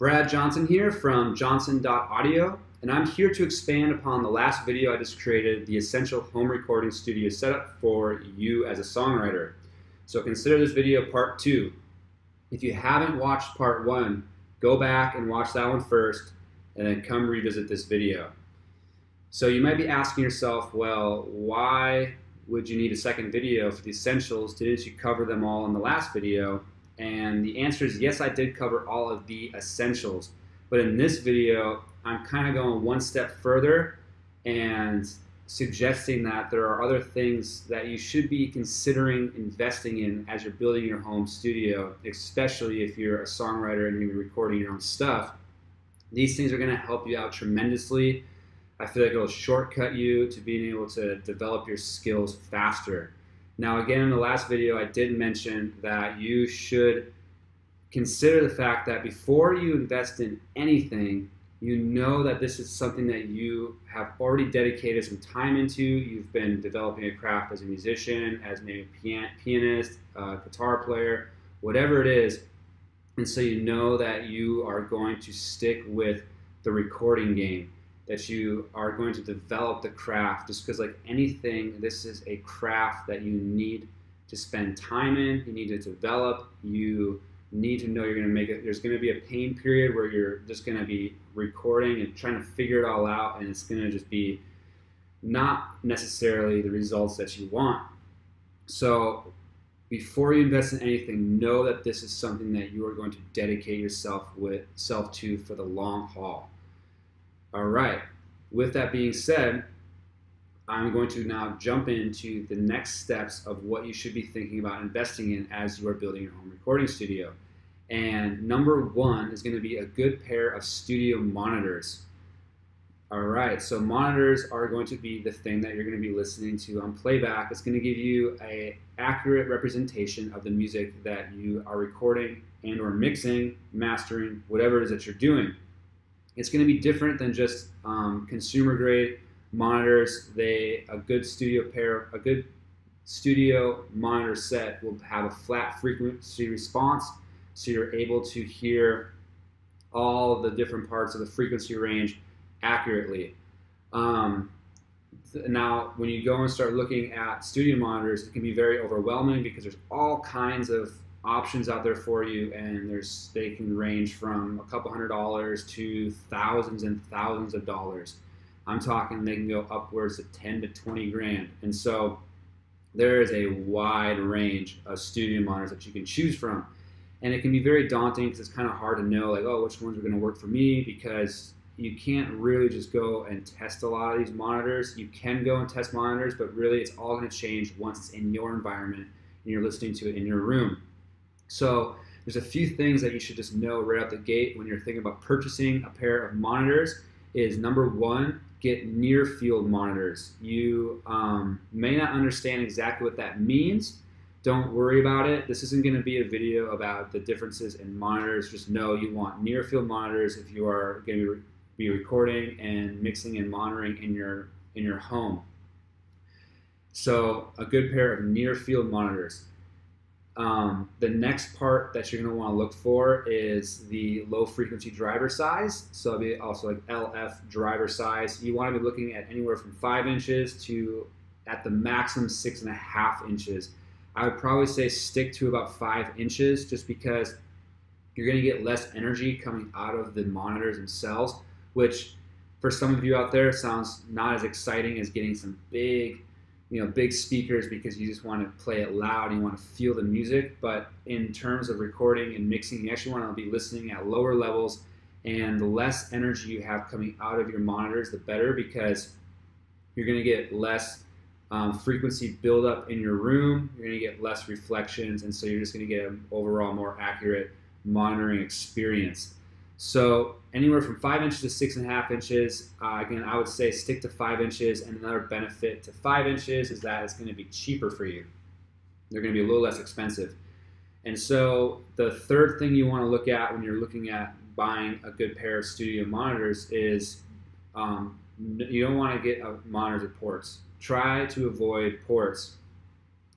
Brad Johnson here from johnson.audio, and I'm here to expand upon the last video I just created, the essential home recording studio setup for you as a songwriter. So consider this video part 2. If you haven't watched part 1, go back and watch that one first, and then come revisit this video. So you might be asking yourself, well, why would you need a second video for the essentials? Didn't you cover them all in the last video? And the answer is yes, I did cover all of the essentials. But in this video, I'm kind of going one step further and suggesting that there are other things that you should be considering investing in as you're building your home studio, especially if you're a songwriter and you're recording your own stuff. These things are going to help you out tremendously. I feel like it'll shortcut you to being able to develop your skills faster. Now again, in the last video I did mention that you should consider the fact that before you invest in anything, you know that this is something that you have already dedicated some time into. You've been developing a craft as a musician, as maybe a pianist, guitar player, whatever it is. And so you know that you are going to stick with the recording game, that you are going to develop the craft, just because like anything, this is a craft that you need to spend time in, you need to develop, you need to know you're going to make it. There's going to be a pain period where you're just going to be recording and trying to figure it all out, and it's going to just be not necessarily the results that you want. So before you invest in anything, know that this is something that you are going to dedicate yourself to for the long haul. All right, with that being said, I'm going to now jump into the next steps of what you should be thinking about investing in as you are building your home recording studio. And number 1 is going to be a good pair of studio monitors. All right, so monitors are going to be the thing that you're going to be listening to on playback. It's going to give you an accurate representation of the music that you are recording and or mixing, mastering, whatever it is that you're doing. It's going to be different than just consumer grade monitors. A good studio monitor set will have a flat frequency response, so you're able to hear all the different parts of the frequency range accurately. Now, when you go and start looking at studio monitors, it can be very overwhelming because there's all kinds of options out there for you, and they can range from a couple $100s to thousands and thousands of dollars. I'm talking they can go upwards of 10 to 20 grand. And so there is a wide range of studio monitors that you can choose from. And it can be very daunting because it's kind of hard to know, like, oh, which ones are going to work for me, because you can't really just go and test a lot of these monitors. You can go and test monitors, but really it's all going to change once it's in your environment and you're listening to it in your room. So there's a few things that you should just know right out the gate when you're thinking about purchasing a pair of monitors. Is number 1, get Nearfield monitors. You may not understand exactly what that means. Don't worry about it. This isn't going to be a video about the differences in monitors. Just know you want Nearfield monitors if you are going to be recording and mixing and monitoring in your home. So a good pair of Nearfield monitors. The next part that you're going to want to look for is the low frequency driver size. So it'll be also like LF driver size. You want to be looking at anywhere from 5 inches to at the maximum 6.5 inches. I would probably say stick to about 5 inches, just because you're going to get less energy coming out of the monitors themselves, which for some of you out there sounds not as exciting as getting some big speakers, because you just want to play it loud and you want to feel the music. But in terms of recording and mixing, you actually want to be listening at lower levels, and the less energy you have coming out of your monitors, the better, because you're going to get less frequency buildup in your room, you're going to get less reflections, and so you're just going to get an overall more accurate monitoring experience. So anywhere from 5 inches to 6.5 inches, again, I would say stick to 5 inches, and another benefit to 5 inches is that it's going to be cheaper for you. They're going to be a little less expensive. And so the third thing you want to look at when you're looking at buying a good pair of studio monitors is you don't want to get monitors with ports. Try to avoid ports.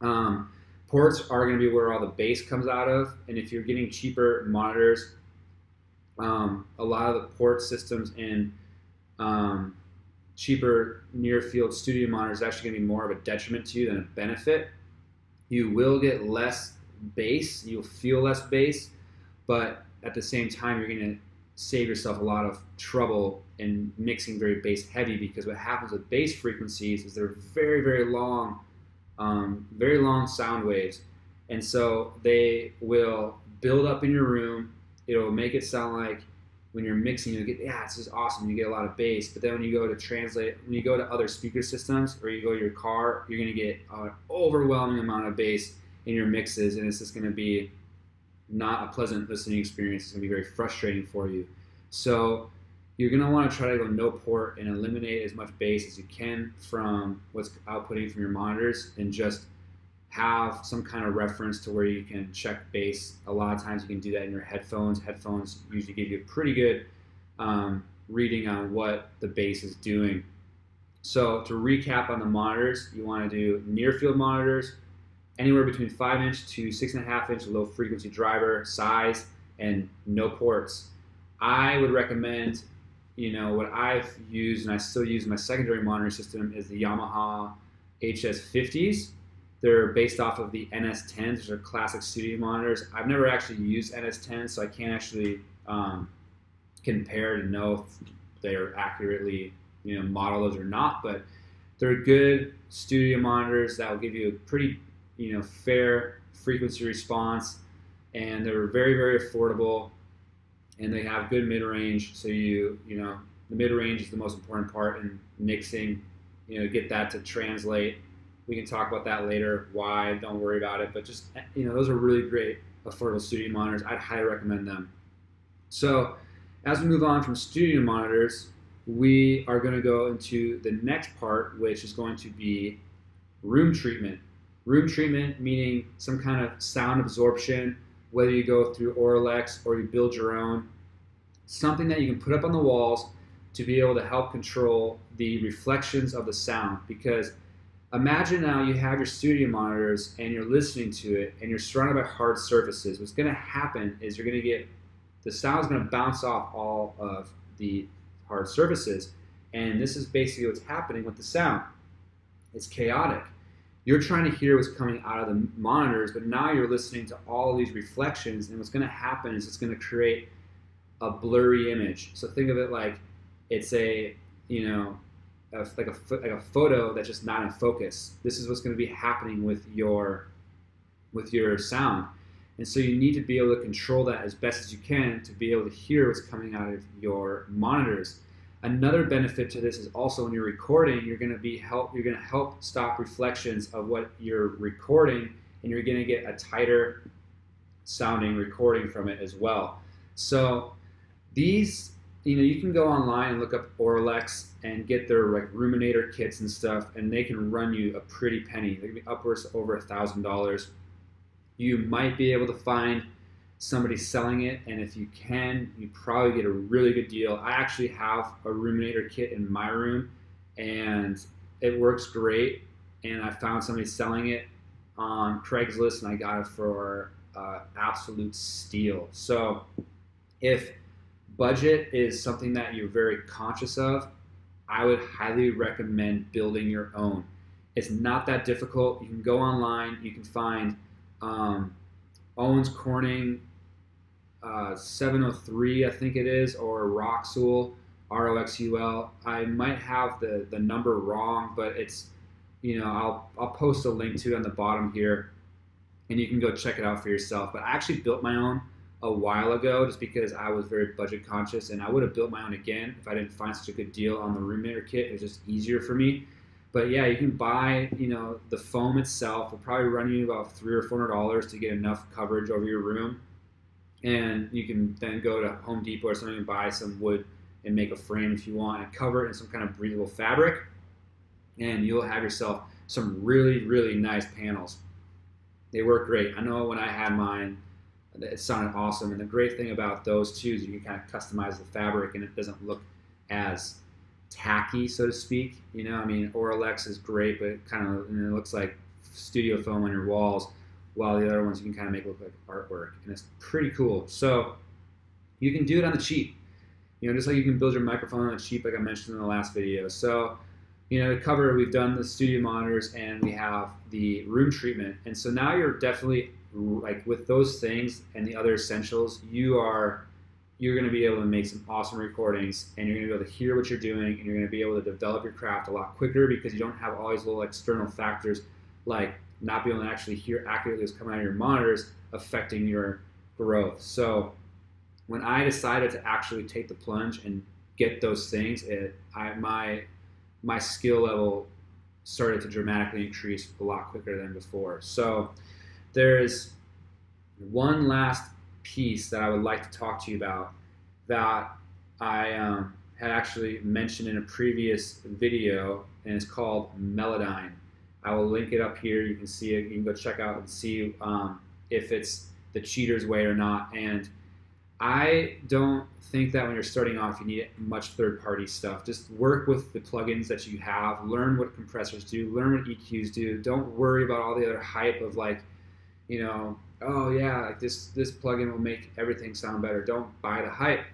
Ports are going to be where all the bass comes out of, and if you're getting cheaper monitors, A lot of the port systems in cheaper near-field studio monitors are actually going to be more of a detriment to you than a benefit. You will get less bass, you'll feel less bass, but at the same time, you're going to save yourself a lot of trouble in mixing very bass heavy, because what happens with bass frequencies is they're very, very long sound waves. And so they will build up in your room. It'll make it sound like when you're mixing, you'll get, yeah, this is awesome. You get a lot of bass. But then when you go to other speaker systems, or you go to your car, you're going to get an overwhelming amount of bass in your mixes. And it's just going to be not a pleasant listening experience. It's going to be very frustrating for you. So you're going to want to try to go no port and eliminate as much bass as you can from what's outputting from your monitors, and just have some kind of reference to where you can check bass. A lot of times you can do that in your headphones. Headphones usually give you a pretty good reading on what the bass is doing. So to recap on the monitors, you want to do near field monitors, anywhere between 5-inch to 6.5-inch low frequency driver size, and no ports. I would recommend, what I've used and I still use in my secondary monitoring system is the Yamaha HS50s. They're based off of the NS10s, which are classic studio monitors. I've never actually used NS10s, so I can't actually compare to know if they're accurately model those or not, but they're good studio monitors that will give you a pretty fair frequency response, and they're very, very affordable, and they have good mid-range. So the mid-range is the most important part in mixing. Get that to translate. We can talk about that later, why, don't worry about it, but just those are really great affordable studio monitors. I'd highly recommend them. So as we move on from studio monitors, we are going to go into the next part, which is going to be room treatment. Room treatment meaning some kind of sound absorption, whether you go through Auralex or you build your own, something that you can put up on the walls to be able to help control the reflections of the sound. Because imagine now you have your studio monitors and you're listening to it and you're surrounded by hard surfaces. What's going to happen is you're going to get, the sound is going to bounce off all of the hard surfaces. And this is basically what's happening with the sound. It's chaotic. You're trying to hear what's coming out of the monitors, but now you're listening to all of these reflections, and what's going to happen is it's going to create a blurry image. So think of it like it's a photo that's just not in focus. This is what's going to be happening with your sound. And so you need to be able to control that as best as you can to be able to hear what's coming out of your monitors. Another benefit to this is also when you're recording, you're going to help stop reflections of what you're recording, and you're going to get a tighter sounding recording from it as well. So these, you can go online and look up Auralex and get their ruminator kits and stuff, and they can run you a pretty penny. They can be upwards to over $1,000. You might be able to find somebody selling it, and if you can, you probably get a really good deal. I actually have a ruminator kit in my room, and it works great, and I found somebody selling it on Craigslist, and I got it for absolute steal. So if budget is something that you're very conscious of, I would highly recommend building your own. It's not that difficult. You can go online, you can find Owens Corning 703, I think it is, or Roxul, ROXUL. I might have the number wrong, but it's, I'll post a link to it on the bottom here, and you can go check it out for yourself. But I actually built my own a while ago just because I was very budget conscious, and I would have built my own again if I didn't find such a good deal on the ruminator kit. It was just easier for me. But yeah, you can buy, the foam itself will probably run you about $300 or $400 to get enough coverage over your room. And you can then go to Home Depot or something and buy some wood and make a frame if you want, and cover it in some kind of breathable fabric. And you'll have yourself some really, really nice panels. They work great. I know when I had mine, it sounded awesome. And the great thing about those too is you can kind of customize the fabric, and it doesn't look as tacky, so to speak. Auralex is great, but it kind of it looks like studio foam on your walls, while the other ones you can kind of make look like artwork, and it's pretty cool. So You can do it on the cheap. Just like you can build your microphone on the cheap, like I mentioned in the last video. So, to cover, we've done the studio monitors and we have the room treatment. And so now you're definitely, like, with those things and the other essentials, you're going to be able to make some awesome recordings, and you're going to be able to hear what you're doing, and you're going to be able to develop your craft a lot quicker because you don't have all these little external factors like not being able to actually hear accurately what's coming out of your monitors affecting your growth. So when I decided to actually take the plunge and get those things, my skill level started to dramatically increase a lot quicker than before. So there's one last piece that I would like to talk to you about that I had actually mentioned in a previous video, and it's called Melodyne. I will link it up here. You can see it. You can go check out and see if it's the cheater's way or not. And I don't think that when you're starting off you need much third-party stuff. Just work with the plugins that you have. Learn what compressors do. Learn what EQs do. Don't worry about all the other hype of like, oh yeah, like this plugin will make everything sound better. Don't buy the hype.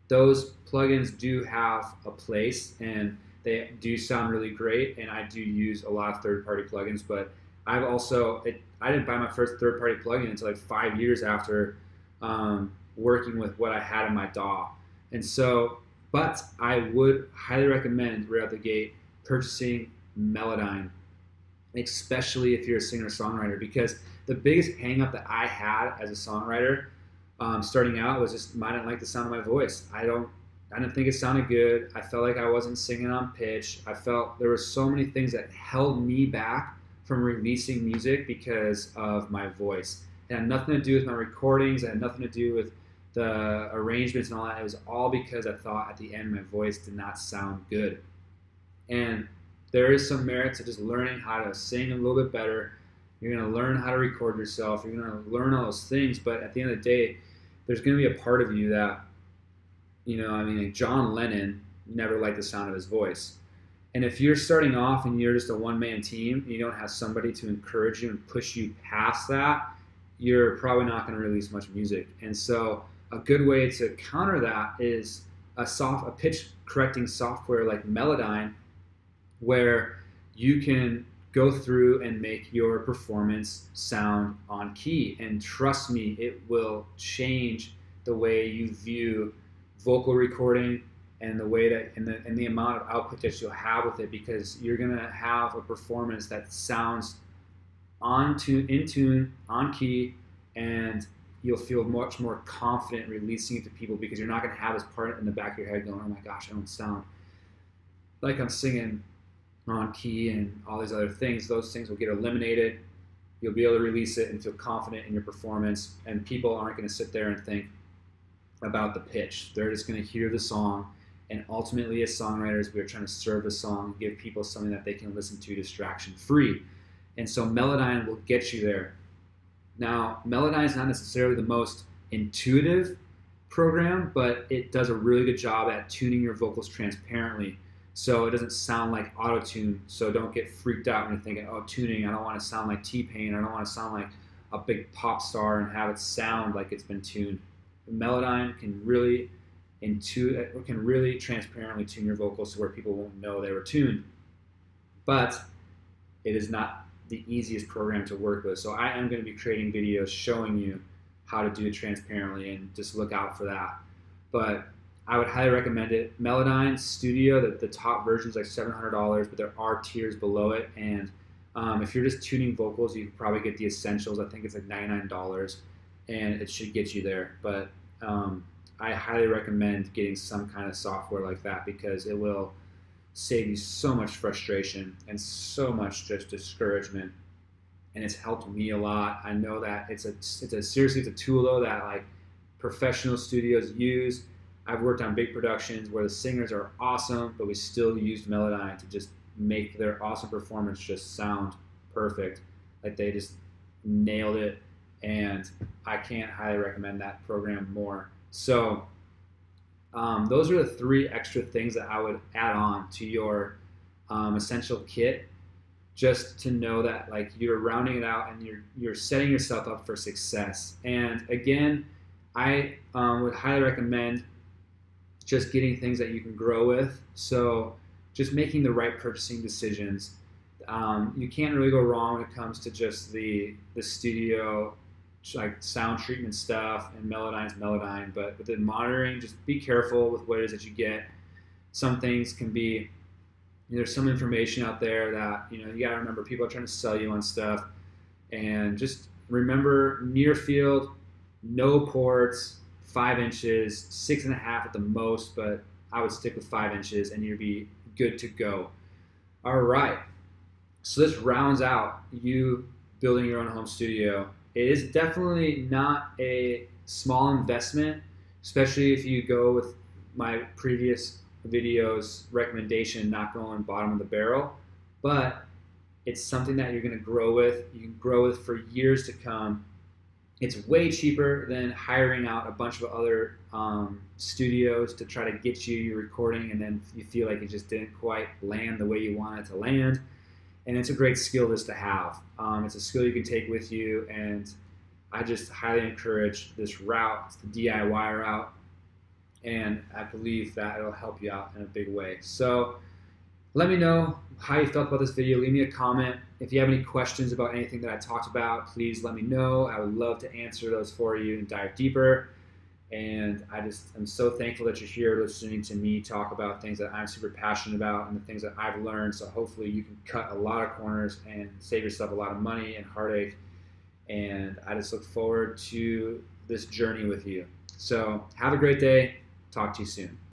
Those plugins do have a place and they do sound really great, and I do use a lot of third-party plugins, but I didn't buy my first third-party plugin until like 5 years after working with what I had in my DAW. And so, but I would highly recommend right out the gate purchasing Melodyne, especially if you're a singer-songwriter, because the biggest hang-up that I had as a songwriter starting out was just I didn't like the sound of my voice. I didn't think it sounded good. I felt like I wasn't singing on pitch. I felt there were so many things that held me back from releasing music because of my voice. It had nothing to do with my recordings. It had nothing to do with the arrangements and all that. It was all because I thought at the end my voice did not sound good. And there is some merit to just learning how to sing a little bit better. You're going to learn how to record yourself. You're going to learn all those things. But at the end of the day, there's going to be a part of you that, like John Lennon never liked the sound of his voice. And if you're starting off and you're just a one-man team and you don't have somebody to encourage you and push you past that, you're probably not going to release much music. And so a good way to counter that is a pitch correcting software like Melodyne, where you can go through and make your performance sound on key. And trust me, it will change the way you view vocal recording and the way that and the amount of output that you'll have with it, because you're gonna have a performance that sounds in tune, on key, and you'll feel much more confident releasing it to people because you're not gonna have this part in the back of your head going, oh my gosh, I don't sound like I'm singing on key and all these other things. Those things will get eliminated. You'll be able to release it and feel confident in your performance, and people aren't gonna sit there and think about the pitch. They're just going to hear the song, and ultimately as songwriters we are trying to serve a song and give people something that they can listen to distraction free. And so Melodyne will get you there. Now Melodyne is not necessarily the most intuitive program, but it does a really good job at tuning your vocals transparently, so it doesn't sound like auto-tune. So don't get freaked out when you're thinking, oh, tuning, I don't want to sound like T-Pain, I don't want to sound like a big pop star and have it sound like it's been tuned. Melodyne can really transparently tune your vocals to where people won't know they were tuned. But it is not the easiest program to work with. So I am going to be creating videos showing you how to do it transparently, and just look out for that. But I would highly recommend it. Melodyne Studio, the top version is like $700, but there are tiers below it. And if you're just tuning vocals, you can probably get the essentials. I think it's like $99. And it should get you there. But I highly recommend getting some kind of software like that, because it will save you so much frustration and so much just discouragement. And it's helped me a lot. I know that it's a tool though that like professional studios use. I've worked on big productions where the singers are awesome, but we still used Melodyne to just make their awesome performance just sound perfect. Like they just nailed it. And I can't highly recommend that program more. So those are the 3 extra things that I would add on to your essential kit, just to know that like you're rounding it out and you're setting yourself up for success. And again, I would highly recommend just getting things that you can grow with. So just making the right purchasing decisions. You can't really go wrong when it comes to just the studio, like sound treatment stuff, and Melodyne's Melodyne. But with the monitoring, just be careful with what it is that you get. Some things can be, there's some information out there that, you gotta remember, people are trying to sell you on stuff. And just remember, Nearfield, no ports, 5 inches, 6.5 at the most, but I would stick with 5 inches and you'd be good to go. All right, so this rounds out you building your own home studio. It is definitely not a small investment, especially if you go with my previous videos recommendation, not going bottom of the barrel, but it's something that you're going to grow with. You can grow with for years to come. It's way cheaper than hiring out a bunch of other studios to try to get you your recording, and then you feel like it just didn't quite land the way you want it to land. And it's a great skill just to have. It's a skill you can take with you, and I just highly encourage this route. It's the DIY route, and I believe that it'll help you out in a big way. So let me know how you felt about this video. Leave me a comment. If you have any questions about anything that I talked about, please let me know. I would love to answer those for you and dive deeper. And I'm so thankful that you're here listening to me talk about things that I'm super passionate about and the things that I've learned. So hopefully you can cut a lot of corners and save yourself a lot of money and heartache. And I just look forward to this journey with you. So have a great day. Talk to you soon.